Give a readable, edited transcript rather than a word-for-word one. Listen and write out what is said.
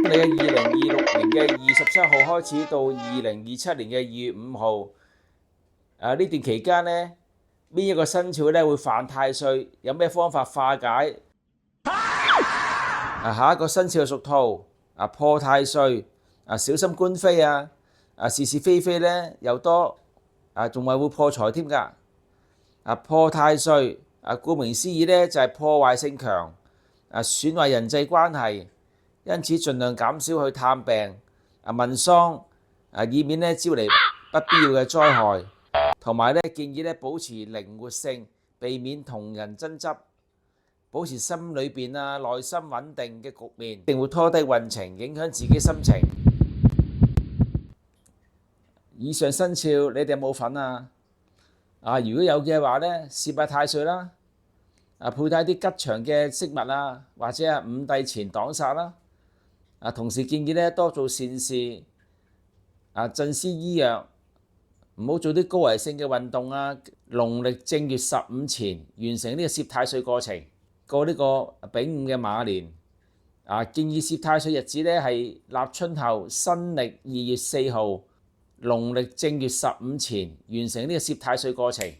你嘅2026年嘅2月17號開始到2027年嘅2月5號，呢段期間呢，邊一個生肖咧會犯太歲？有咩方法化解？下一個生肖屬兔，破太歲，小心官非是是非非咧又多，仲係會破財添㗎。破太歲，顧名思義咧就係破壞性強，損壞人際關係，因此盡量減少去探病、問喪，以免咧招嚟不必要嘅災害。同埋咧建議咧保持靈活性，避免同人爭執，保持心裏邊內心穩定嘅局面，一定會拖低運程，影響自己心情。以上生肖你哋有冇份啊？如果有嘅話咧，攝下太歲啦，佩戴啲吉祥嘅飾物或者係五帝錢擋煞啦。同時建議咧多做善事，鎮屍醫藥，唔好做啲高危性嘅運動農曆正月15前完成呢個攝太歲過程，過呢個丙午嘅馬年。建議攝太歲日子咧係立春後新曆2月4號，農曆正月15前完成呢個攝太歲過程。